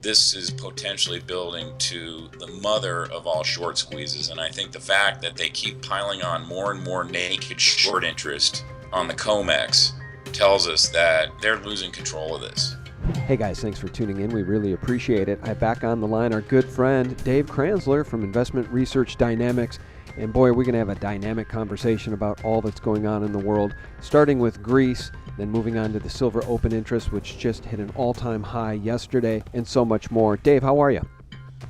this is potentially building to the mother of all short squeezes. And I think the fact that they keep piling on more and more naked short interest on the Comex tells us that they're losing control of this. Hey guys, thanks for tuning in. We really appreciate it. I have back on the line our good friend Dave Kranzler from Investment Research Dynamics. And boy, we're going to have a dynamic conversation about all that's going on in the world, starting with Greece, then moving on to the silver open interest, which just hit an all-time high yesterday, and so much more. Dave, how are you?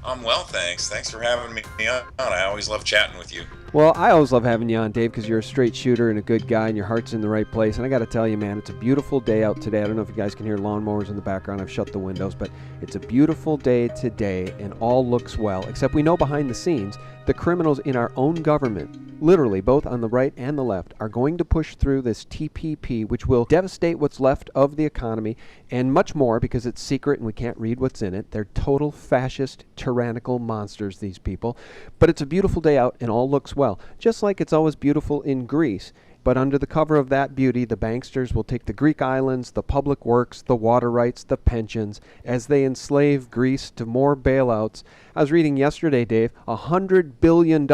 I'm well, thanks. Thanks for having me on. I always love chatting with you. Well, I always love having you on, Dave, because you're a straight shooter and a good guy, and your heart's in the right place. And I got to tell you, man, it's a beautiful day out today. I don't know if you guys can hear lawnmowers in the background. I've shut the windows, but it's a beautiful day today, and all looks well, except we know behind the scenes, the criminals in our own government, literally both on the right and the left, are going to push through this TPP, which will devastate what's left of the economy, and much more because it's secret and we can't read what's in it. They're total fascist, tyrannical monsters, these people. But it's a beautiful day out, and all looks well. Just like it's always beautiful in Greece. But under the cover of that beauty, the banksters will take the Greek islands, the public works, the water rights, the pensions, as they enslave Greece to more bailouts. I was reading yesterday, Dave, $100 billion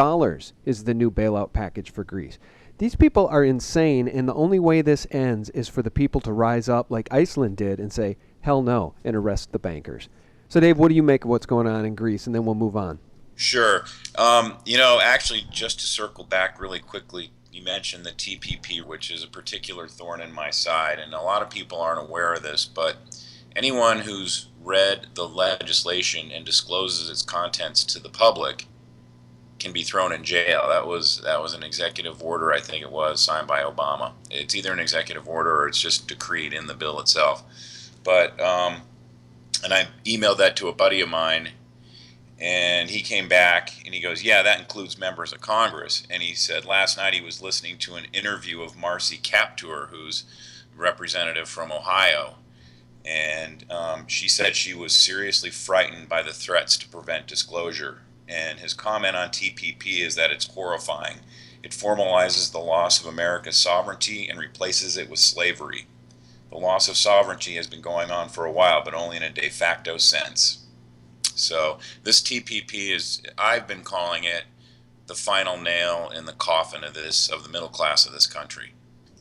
is the new bailout package for Greece. These people are insane, and the only way this ends is for the people to rise up like Iceland did and say, hell no, and arrest the bankers. So, Dave, what do you make of what's going on in Greece? And then we'll move on. Sure. Actually, just to circle back really quickly, you mentioned the TPP, which is a particular thorn in my side, and a lot of people aren't aware of this, but anyone who's read the legislation and discloses its contents to the public can be thrown in jail. That was an executive order, I think it was, signed by Obama. It's either an executive order or it's just decreed in the bill itself. But and I emailed that to a buddy of mine, and he came back and he goes, yeah, that includes members of Congress. And he said last night he was listening to an interview of Marcy Kaptur, who's a representative from Ohio. And she said she was seriously frightened by the threats to prevent disclosure. And his comment on TPP is that it's horrifying. It formalizes the loss of America's sovereignty and replaces it with slavery. The loss of sovereignty has been going on for a while, but only in a de facto sense. So this TPP is, I've been calling it the final nail in the coffin of the middle class of this country.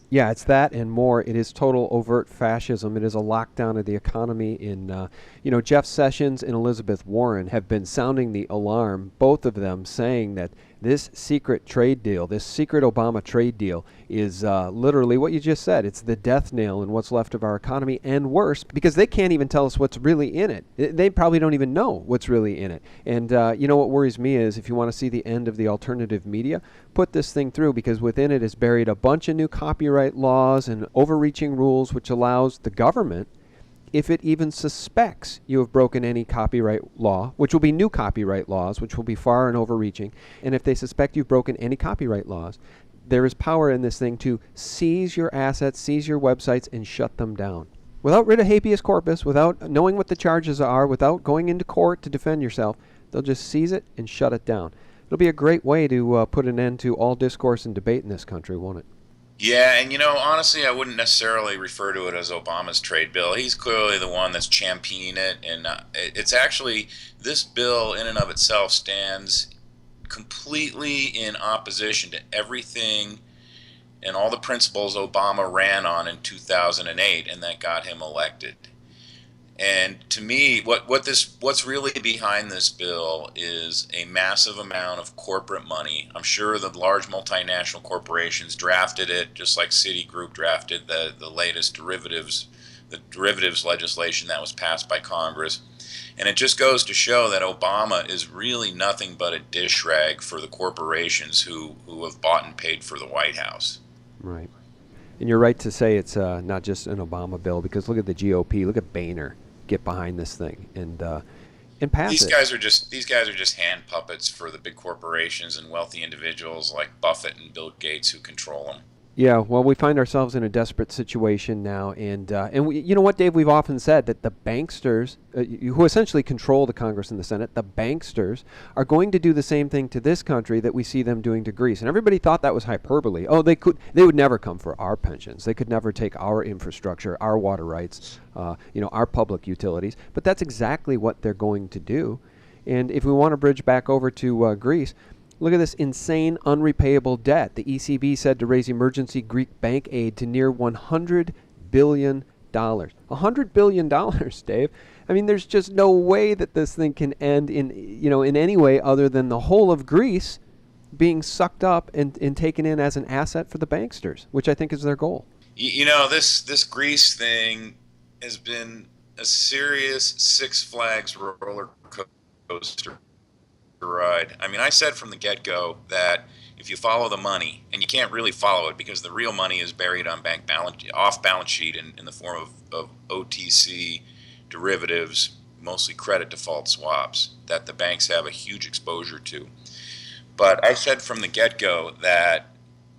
Yeah, it's that and more. It is total overt fascism. It is a lockdown of the economy. Jeff Sessions and Elizabeth Warren have been sounding the alarm, both of them saying that this secret trade deal, this secret Obama trade deal is literally what you just said. It's the death nail in what's left of our economy, and worse, because they can't even tell us what's really in it. They probably don't even know what's really in it. And what worries me is if you want to see the end of the alternative media, put this thing through, because within it is buried a bunch of new copyright laws and overreaching rules which allows the government, if it even suspects you have broken any copyright law, which will be new copyright laws, which will be far and overreaching, and if they suspect you've broken any copyright laws, there is power in this thing to seize your assets, seize your websites, and shut them down. Without writ of habeas corpus, without knowing what the charges are, without going into court to defend yourself, they'll just seize it and shut it down. It'll be a great way to put an end to all discourse and debate in this country, won't it? Yeah, and honestly, I wouldn't necessarily refer to it as Obama's trade bill. He's clearly the one that's championing it, and it's actually, this bill in and of itself stands completely in opposition to everything and all the principles Obama ran on in 2008, and that got him elected. And to me, what's really behind this bill is a massive amount of corporate money. I'm sure the large multinational corporations drafted it, just like Citigroup drafted the latest derivatives legislation that was passed by Congress. And it just goes to show that Obama is really nothing but a dish rag for the corporations who have bought and paid for the White House. Right. And you're right to say it's not just an Obama bill, because look at the GOP, look at Boehner get behind this thing and pass these it. Guys are just hand puppets for the big corporations and wealthy individuals like Buffett and Bill Gates who control them. Yeah, well, we find ourselves in a desperate situation now, and we, you know what, Dave? We've often said that the banksters, who essentially control the Congress and the Senate, the banksters, are going to do the same thing to this country that we see them doing to Greece. And everybody thought that was hyperbole. Oh, they would never come for our pensions. They could never take our infrastructure, our water rights, our public utilities. But that's exactly what they're going to do. And if we want to bridge back over to Greece. Look at this insane unrepayable debt. The ECB said to raise emergency Greek bank aid to near $100 billion. $100 billion, Dave. I mean, there's just no way that this thing can end in any way other than the whole of Greece being sucked up and taken in as an asset for the banksters, which I think is their goal. This Greece thing has been a serious Six Flags roller coaster ride. I mean, I said from the get-go that if you follow the money, and you can't really follow it because the real money is buried on off balance sheet in the form of OTC derivatives, mostly credit default swaps, that the banks have a huge exposure to. But I said from the get-go that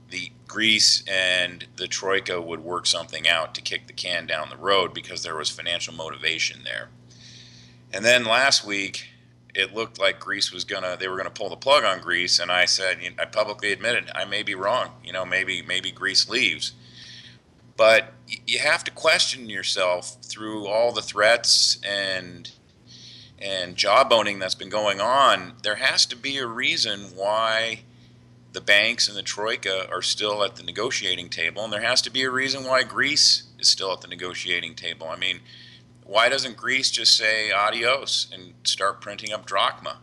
the Greece and the Troika would work something out to kick the can down the road because there was financial motivation there. And then last week, it looked like they were gonna pull the plug on Greece, and I said, I publicly admitted I may be wrong. Maybe Greece leaves, but you have to question yourself through all the threats and jawboning that's been going on. There has to be a reason why the banks and the Troika are still at the negotiating table, and there has to be a reason why Greece is still at the negotiating table. I mean, why doesn't Greece just say adios and start printing up drachma?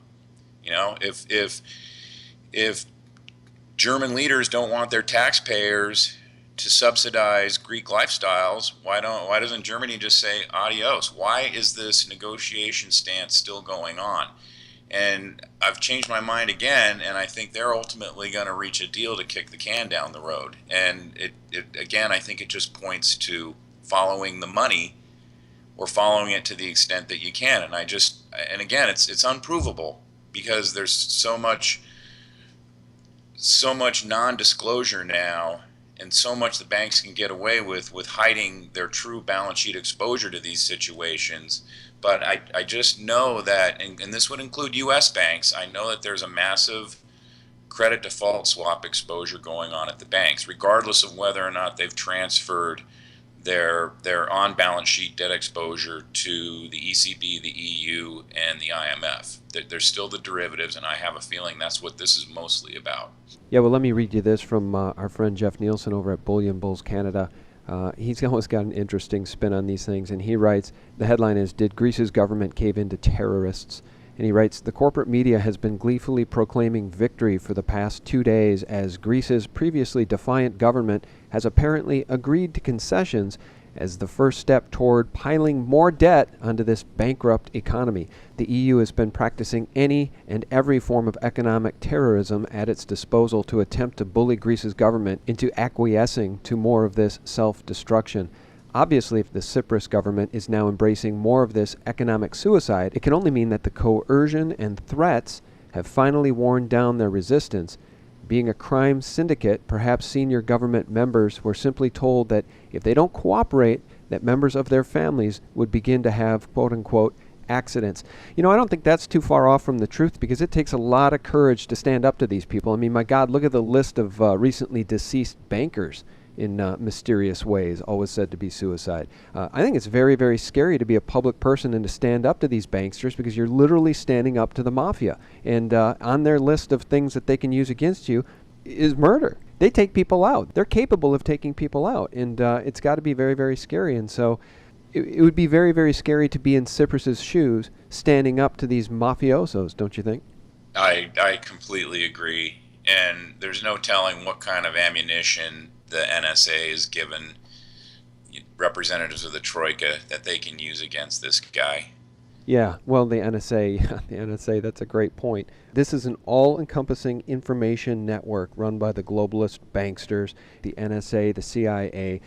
If German leaders don't want their taxpayers to subsidize Greek lifestyles, why doesn't Germany just say adios? Why is this negotiation stance still going on? And I've changed my mind again, and I think they're ultimately going to reach a deal to kick the can down the road. And again, I think it just points to following the money, or following it to the extent that you can. And again, it's unprovable because there's so much non-disclosure now, and so much the banks can get away with hiding their true balance sheet exposure to these situations. But I just know that, and this would include U.S. banks, I know that there's a massive credit default swap exposure going on at the banks, regardless of whether or not they've transferred their on-balance sheet debt exposure to the ECB, the EU, and the IMF. There's still the derivatives, and I have a feeling that's what this is mostly about. Yeah, well, let me read you this from our friend Jeff Nielsen over at Bullion Bulls Canada. He's always got an interesting spin on these things, and he writes, the headline is, "Did Greece's government cave into terrorists?" And he writes, the corporate media has been gleefully proclaiming victory for the past 2 days as Greece's previously defiant government has apparently agreed to concessions as the first step toward piling more debt onto this bankrupt economy. The EU has been practicing any and every form of economic terrorism at its disposal to attempt to bully Greece's government into acquiescing to more of this self-destruction. Obviously, if the Cyprus government is now embracing more of this economic suicide, it can only mean that the coercion and threats have finally worn down their resistance. Being a crime syndicate, perhaps senior government members were simply told that if they don't cooperate, that members of their families would begin to have, quote-unquote, accidents. I don't think that's too far off from the truth, because it takes a lot of courage to stand up to these people. I mean, my God, look at the list of recently deceased bankers in mysterious ways, always said to be suicide. I think it's very, very scary to be a public person and to stand up to these banksters, because you're literally standing up to the mafia. And on their list of things that they can use against you is murder. They take people out. They're capable of taking people out. And it's got to be very, very scary. And so it would be very, very scary to be in Cyprus's shoes standing up to these mafiosos, don't you think? I completely agree. And there's no telling what kind of ammunition the NSA is given representatives of the Troika that they can use against this guy. Yeah, well, the NSA, that's a great point. This is an all-encompassing information network run by the globalist banksters, the NSA, the CIA.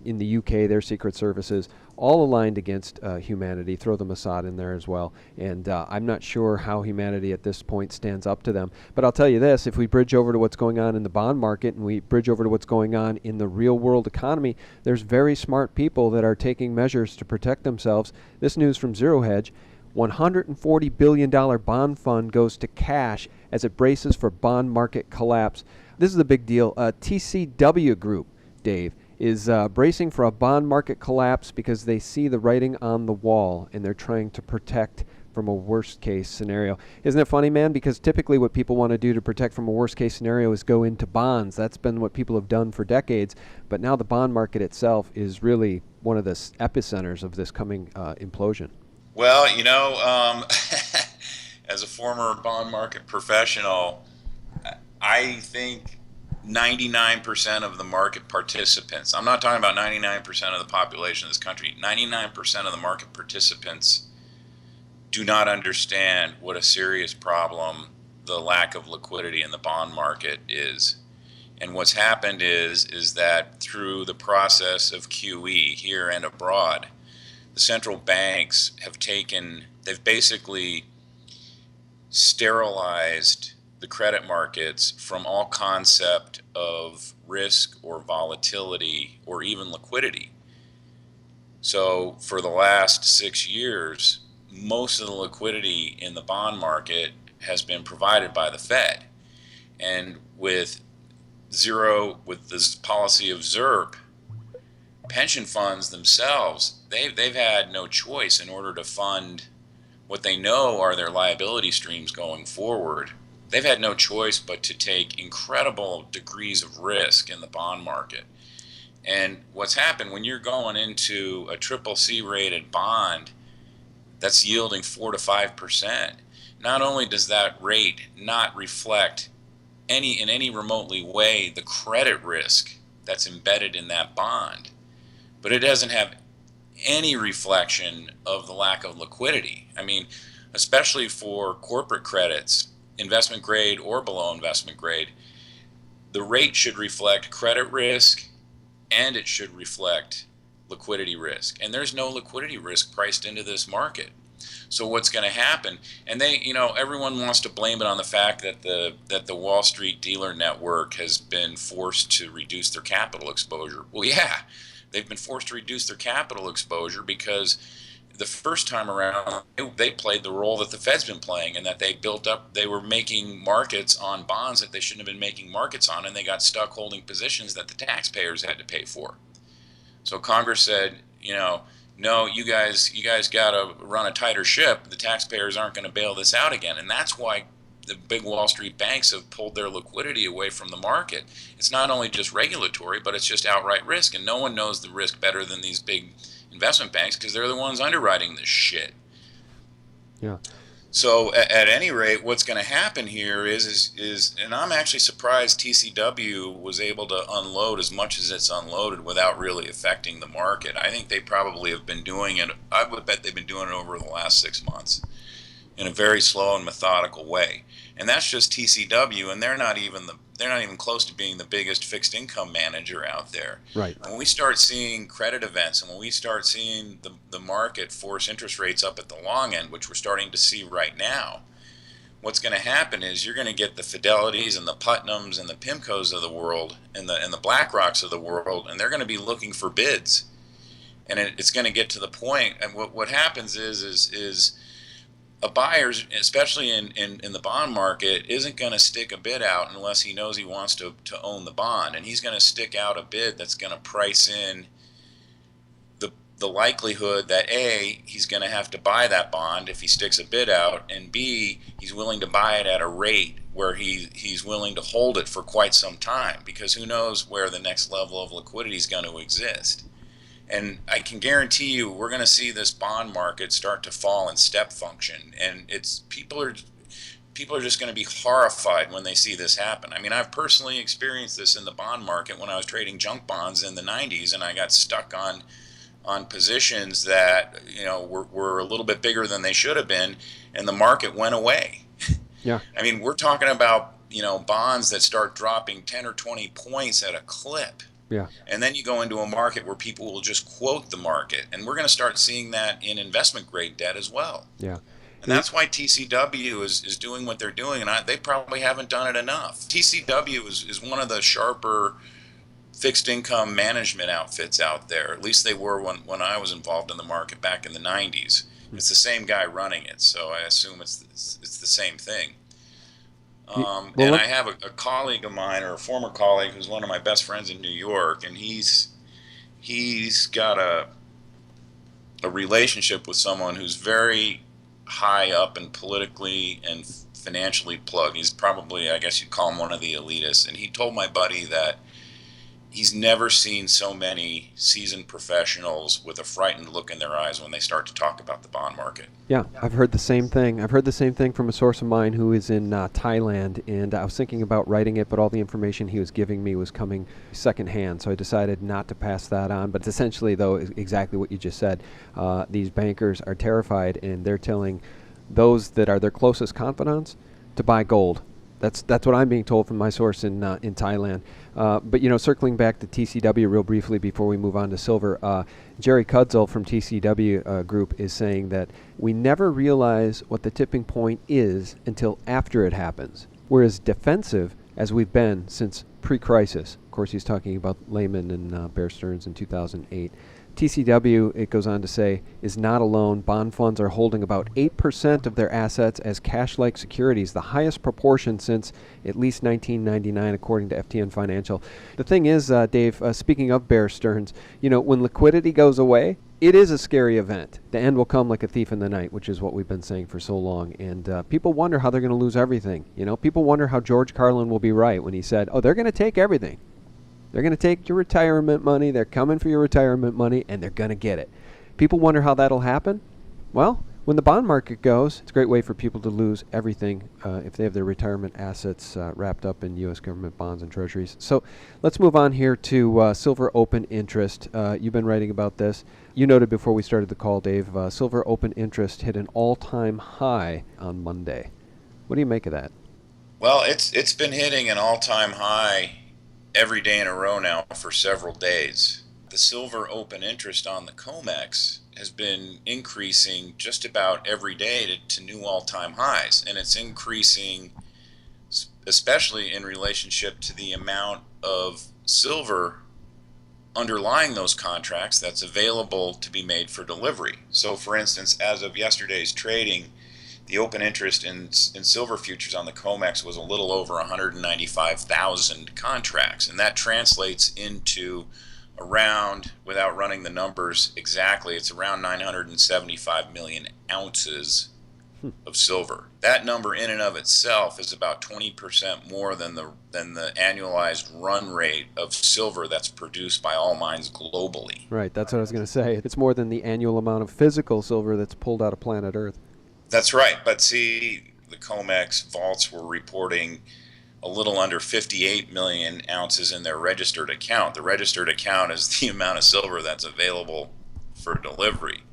In the UK, their secret services, all aligned against humanity. Throw the Mossad in there as well. And I'm not sure how humanity at this point stands up to them. But I'll tell you this, if we bridge over to what's going on in the bond market and we bridge over to what's going on in the real world economy, there's very smart people that are taking measures to protect themselves. This news from Zero Hedge. $140 billion bond fund goes to cash as it braces for bond market collapse. This is a big deal. TCW Group, Dave, is bracing for a bond market collapse because they see the writing on the wall and they're trying to protect from a worst case scenario. Isn't it funny, man? Because typically what people want to do to protect from a worst case scenario is go into bonds. That's been what people have done for decades. But now the bond market itself is really one of the epicenters of this coming implosion. Well, as a former bond market professional, I think 99% of the market participants, I'm not talking about 99% of the population of this country, 99% of the market participants do not understand what a serious problem the lack of liquidity in the bond market is. And what's happened is that through the process of QE here and abroad, the central banks they've basically sterilized the credit markets from all concept of risk or volatility or even liquidity. So for the last 6 years, most of the liquidity in the bond market has been provided by the Fed. And with this policy of ZIRP, pension funds themselves, they've had no choice in order to fund what they know are their liability streams going forward. They've had no choice but to take incredible degrees of risk in the bond market. And what's happened when you're going into a triple C rated bond that's yielding 4 to 5%, not only does that rate not reflect in any remotely way the credit risk that's embedded in that bond, but it doesn't have any reflection of the lack of liquidity. I mean, especially for corporate credits, investment grade or below investment grade, the rate should reflect credit risk and it should reflect liquidity risk. And there's no liquidity risk priced into this market. So what's going to happen? And everyone wants to blame it on the fact that the Wall Street dealer network has been forced to reduce their capital exposure. Well, yeah, they've been forced to reduce their capital exposure because the first time around they played the role that the Fed's been playing, and that they were making markets on bonds that they shouldn't have been making markets on, and they got stuck holding positions that the taxpayers had to pay for. So Congress said, no, you guys got to run a tighter ship. The taxpayers aren't going to bail this out again. And that's why the big Wall Street banks have pulled their liquidity away from the market. It's not only just regulatory, but it's just outright risk. And no one knows the risk better than these big investment banks because they're the ones underwriting this shit. Yeah. So at any rate, what's going to happen here is, and I'm actually surprised TCW was able to unload as much as it's unloaded without really affecting the market. I think they probably have been doing it. I would bet they've been doing it over the last 6 months in a very slow and methodical way. And that's just TCW, and they're not even close to being the biggest fixed income manager out there. Right. When we start seeing credit events and when we start seeing the market force interest rates up at the long end, which we're starting to see right now, what's going to happen is you're going to get the Fidelities and the Putnams and the PIMCOs of the world and the BlackRocks of the world, and they're going to be looking for bids. And it's going to get to the point, and what happens is a buyer, especially in the bond market, isn't going to stick a bid out unless he knows he wants to own the bond. And he's going to stick out a bid that's going to price in the likelihood that A, he's going to have to buy that bond if he sticks a bid out, and B, he's willing to buy it at a rate where he's willing to hold it for quite some time, because who knows where the next level of liquidity is going to exist. And I can guarantee you we're going to see this bond market start to fall in step function, and people are just going to be horrified when they see this happen. I mean, I've personally experienced this in the bond market when I was trading junk bonds in the 90s, and I got stuck on positions that were a little bit bigger than they should have been, and the market went away. Yeah. I mean, we're talking about bonds that start dropping 10 or 20 points at a clip. Yeah. And then you go into a market where people will just quote the market. And we're going to start seeing that in investment grade debt as well. Yeah. And that's why TCW is doing what they're doing. And they probably haven't done it enough. TCW is one of the sharper fixed income management outfits out there. At least they were when I was involved in the market back in the 90s. It's the same guy running it. So I assume it's the same thing. Well, And I have a colleague of mine, or a former colleague, who's one of my best friends in New York, and he's got a relationship with someone who's very high up and politically and financially plugged. He's probably, I guess you'd call him one of the elitists. And he told my buddy that he's never seen so many seasoned professionals with a frightened look in their eyes when they start to talk about the bond market. yeah, I've heard the same thing. I've heard the same thing from a source of mine who is in Thailand, and I was thinking about writing it, but all the information he was giving me was coming secondhand, so I decided not to pass that on. But it's essentially, though, exactly what you just said. These bankers are terrified, and they're telling those that are their closest confidants to buy gold. That's what I'm being told from my source in Thailand. But circling back to TCW real briefly before we move on to silver, Jerry Cudzel from TCW Group is saying that we never realize what the tipping point is until after it happens. We're as defensive as we've been since pre-crisis. Of course, he's talking about Lehman and Bear Stearns in 2008. TCW, it goes on to say, is not alone. Bond funds are holding about 8% of their assets as cash-like securities, the highest proportion since at least 1999, according to FTN Financial. The thing is, Dave, speaking of Bear Stearns, when liquidity goes away, it is a scary event. The end will come like a thief in the night, which is what we've been saying for so long. And people wonder how they're going to lose everything. People wonder how George Carlin will be right when he said, oh, they're going to take everything. They're going to take your retirement money, they're coming for your retirement money, and they're going to get it. People wonder how that'll happen. Well, when the bond market goes, it's a great way for people to lose everything if they have their retirement assets wrapped up in U.S. government bonds and treasuries. So let's move on here to silver open interest. You've been writing about this. You noted before we started the call, Dave, silver open interest hit an all-time high on Monday. What do you make of that? Well, it's been hitting an all-time high every day in a row now for several days. The silver open interest on the Comex has been increasing just about every day to new all-time highs, and it's increasing especially in relationship to the amount of silver underlying those contracts that's available to be made for delivery. So for instance, as of yesterday's trading, the open interest in silver futures on the Comex was a little over 195,000 contracts, and that translates into around, without running the numbers exactly, it's around 975 million ounces of silver. That number in and of itself is about 20% more than the annualized run rate of silver that's produced by all mines globally. Right, that's what I was going to say. It's more than the annual amount of physical silver that's pulled out of planet Earth. That's right, but see, the Comex vaults were reporting a little under 58 million ounces in their registered account. The registered account is the amount of silver that's available for delivery.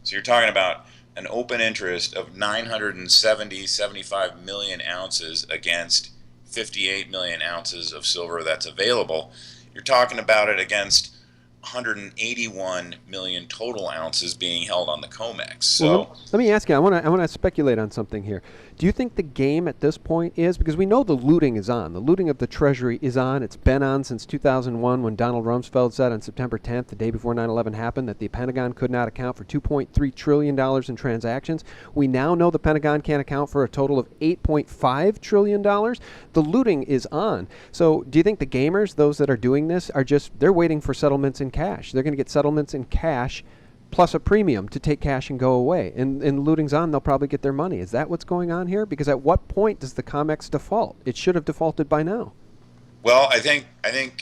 So you're talking about an open interest of 75 million ounces against 58 million ounces of silver that's available. You're talking about it against 181 million total ounces being held on the Comex. So well, let me ask you, I want to speculate on something here. Do you think the game at this point is, because we know the looting is on, the looting of the Treasury is on, it's been on since 2001 when Donald Rumsfeld said on September 10th, the day before 9/11 happened, that the Pentagon could not account for $2.3 trillion in transactions. We now know the Pentagon can't account for a total of $8.5 trillion. The looting is on. So do you think the gamers, those that are doing this, they're waiting for settlements in cash? They're going to get settlements in cash plus a premium to take cash and go away. And looting's on, they'll probably get their money. Is that what's going on here? Because at what point does the Comex default? It should have defaulted by now. Well, I think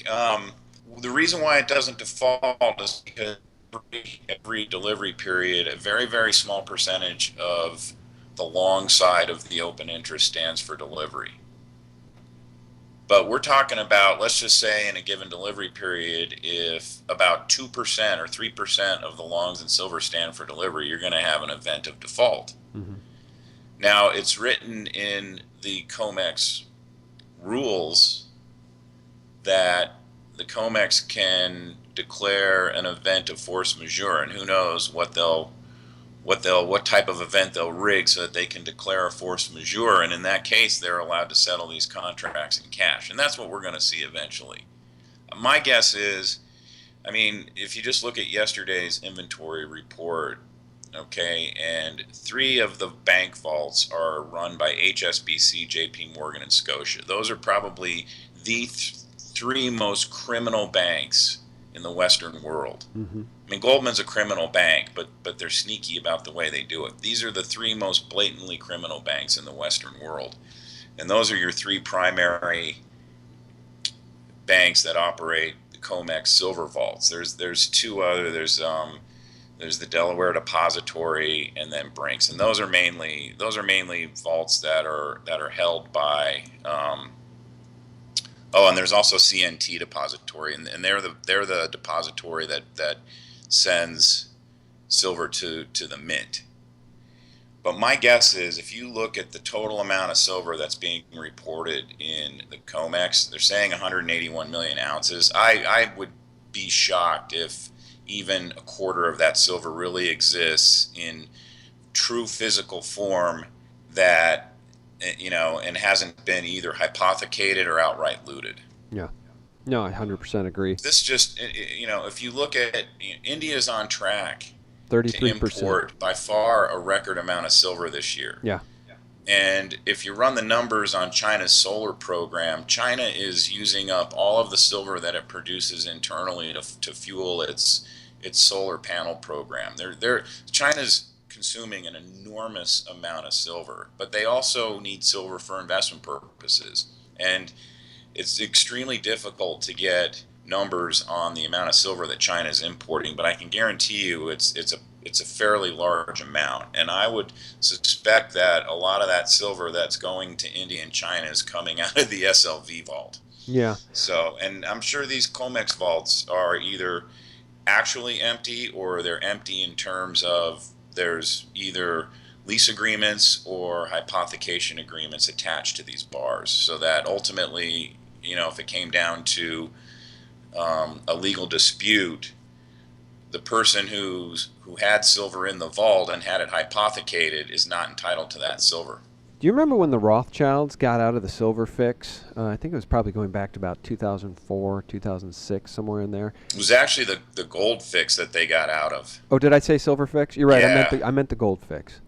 the reason why it doesn't default is because every delivery period, a very, very small percentage of the long side of the open interest stands for delivery. But we're talking about, let's just say in a given delivery period, if about 2% or 3% of the longs in silver stand for delivery, you're going to have an event of default. Mm-hmm. Now, it's written in the Comex rules that the Comex can declare an event of force majeure, and who knows what type of event they'll rig so that they can declare a force majeure, and in that case they're allowed to settle these contracts in cash, and that's what we're going to see eventually. My guess is, I mean, if you just look at yesterday's inventory report, okay, and three of the bank vaults are run by HSBC, JP Morgan, and Scotia. Those are probably the three most criminal banks in the Western world. Mm-hmm. I mean, Goldman's a criminal bank, but they're sneaky about the way they do it. These are the three most blatantly criminal banks in the Western world, and those are your three primary banks that operate the Comex silver vaults. There's two other. There's the Delaware Depository and then Brinks, and those are mainly vaults that are held by. Oh, and there's also CNT Depository, and they're the depository that sends silver to the mint. But my guess is, if you look at the total amount of silver that's being reported in the Comex, they're saying 181 million ounces. I would be shocked if even a quarter of that silver really exists in true physical form that, and hasn't been either hypothecated or outright looted. Yeah. No, I 100% agree. This just, if you look at, India's on track to 33%. import by far a record amount of silver this year. Yeah. And if you run the numbers on China's solar program, China is using up all of the silver that it produces internally to fuel its solar panel program. China's consuming an enormous amount of silver, but they also need silver for investment purposes. And it's extremely difficult to get numbers on the amount of silver that China is importing, but I can guarantee you it's a fairly large amount. And I would suspect that a lot of that silver that's going to India and China is coming out of the SLV vault. Yeah. So, and I'm sure these Comex vaults are either actually empty or they're empty in terms of there's either lease agreements or hypothecation agreements attached to these bars, so that ultimately, if it came down to a legal dispute, the person who had silver in the vault and had it hypothecated is not entitled to that silver. Do you remember when the Rothschilds got out of the silver fix? I think it was probably going back to about 2004, 2006, somewhere in there. It was actually the gold fix that they got out of. Oh, did I say silver fix? You're right. Yeah. I meant the gold fix.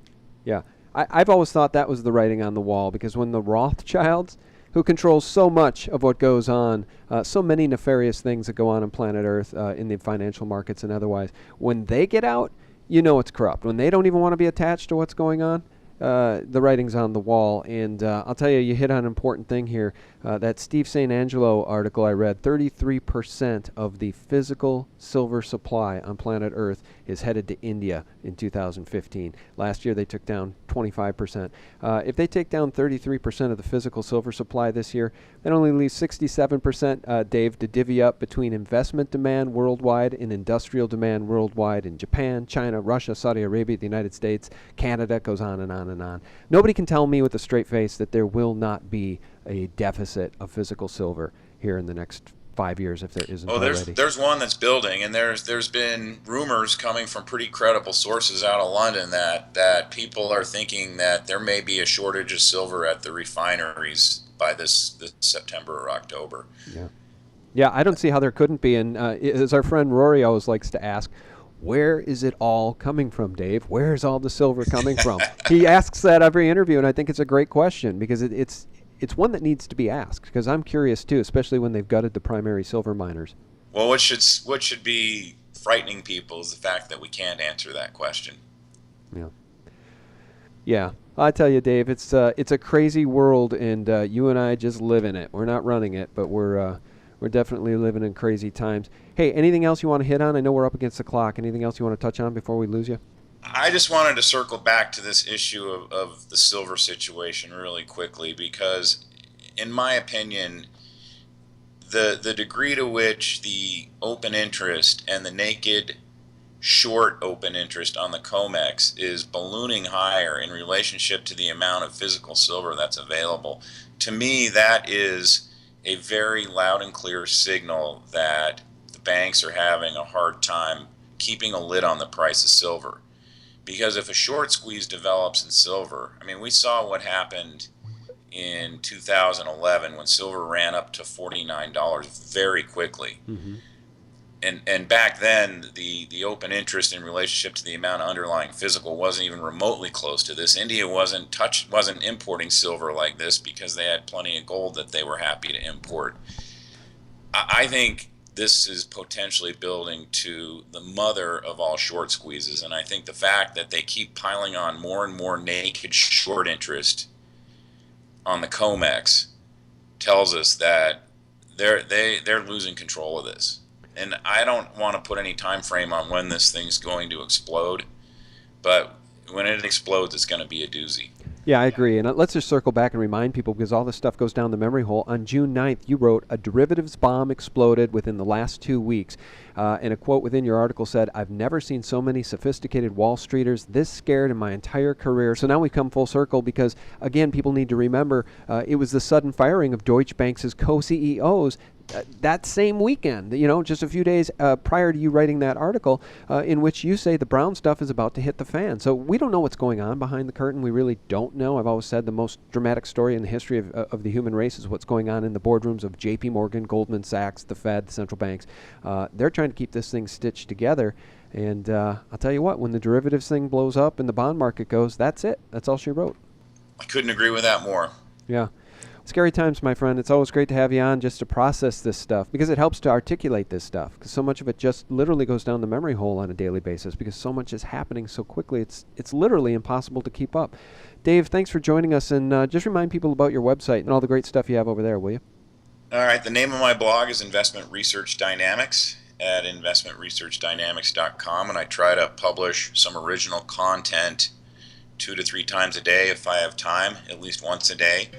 Yeah. I've always thought that was the writing on the wall, because when the Rothschilds, who controls so much of what goes on, so many nefarious things that go on planet Earth, in the financial markets and otherwise, when they get out, it's corrupt. When they don't even want to be attached to what's going on, the writing's on the wall. And I'll tell you, you hit on an important thing here. That Steve St. Angelo article I read, 33% of the physical silver supply on planet Earth is headed to India in 2015. Last year they took down 25%. If they take down 33% of the physical silver supply this year, that only leaves 67%, Dave, to divvy up between investment demand worldwide and industrial demand worldwide in Japan, China, Russia, Saudi Arabia, the United States, Canada, goes on and on and on. Nobody can tell me with a straight face that there will not be a deficit of physical silver here in the next 5 years, if there isn't already. There's one that's building, and there's been rumors coming from pretty credible sources out of London that people are thinking that there may be a shortage of silver at the refineries by this September or October. Yeah, I don't see how there couldn't be. And as our friend Rory always likes to ask, where is it all coming from, Dave? Where is all the silver coming from? He asks that every interview, and I think it's a great question, because it's one that needs to be asked, because I'm curious too, especially when they've gutted the primary silver miners. Well, what should be frightening people is the fact that we can't answer that question. Yeah. I tell you, Dave, it's a crazy world, and you and I just live in it. We're not running it, but we're definitely living in crazy times. Hey, anything else you want to hit on? I know we're up against the clock. Anything else you want to touch on before we lose you? I just wanted to circle back to this issue of the silver situation really quickly, because in my opinion, the degree to which the open interest and the naked short open interest on the Comex is ballooning higher in relationship to the amount of physical silver that's available, to me that is a very loud and clear signal that the banks are having a hard time keeping a lid on the price of silver. Because if a short squeeze develops in silver, I mean, we saw what happened in 2011 when silver ran up to $49 very quickly. Mm-hmm. And back then, the open interest in relationship to the amount of underlying physical wasn't even remotely close to this. India wasn't importing silver like this because they had plenty of gold that they were happy to import. I think this is potentially building to the mother of all short squeezes, and I think the fact that they keep piling on more and more naked short interest on the Comex tells us that they're losing control of this. And I don't want to put any time frame on when this thing's going to explode, but when it explodes, it's going to be a doozy. Yeah, I agree. And let's just circle back and remind people, because all this stuff goes down the memory hole. On June 9th, you wrote, "A derivatives bomb exploded within the last 2 weeks." And a quote within your article said, "I've never seen so many sophisticated Wall Streeters this scared in my entire career." So now we come full circle because, again, people need to remember it was the sudden firing of Deutsche Bank's co-CEOs that same weekend, just a few days prior to you writing that article in which you say the brown stuff is about to hit the fan. So we don't know what's going on behind the curtain. We really don't know. I've always said the most dramatic story in the history of the human race is what's going on in the boardrooms of J.P. Morgan, Goldman Sachs, the Fed, the central banks. They're trying to keep this thing stitched together. And I'll tell you what, when the derivatives thing blows up and the bond market goes, that's it. That's all she wrote. I couldn't agree with that more. Yeah. Scary times, my friend. It's always great to have you on just to process this stuff because it helps to articulate this stuff because so much of it just literally goes down the memory hole on a daily basis because so much is happening so quickly. It's literally impossible to keep up. Dave, thanks for joining us, and just remind people about your website and all the great stuff you have over there, will you? All right. The name of my blog is Investment Research Dynamics at investmentresearchdynamics.com, and I try to publish some original content 2 to 3 times a day if I have time, at least once a day.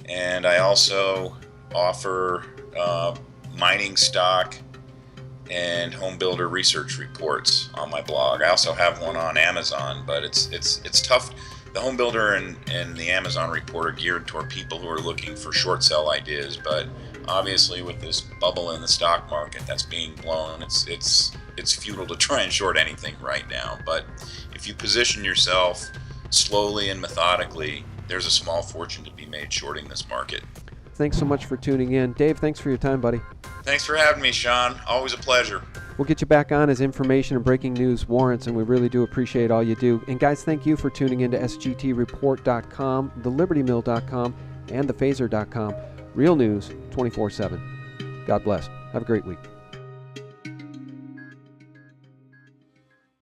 And I also offer mining stock and home builder research reports on my blog. I also have one on Amazon, but it's tough. The home builder and the Amazon report are geared toward people who are looking for short sell ideas, but obviously with this bubble in the stock market that's being blown, it's futile to try and short anything right now. But if you position yourself slowly and methodically, there's a small fortune to be made shorting this market. Thanks so much for tuning in. Dave, thanks for your time, buddy. Thanks for having me, Sean. Always a pleasure. We'll get you back on as information and breaking news warrants, and we really do appreciate all you do. And guys, thank you for tuning in to sgtreport.com, thelibertymill.com, and thephaser.com. Real news 24/7. God bless. Have a great week.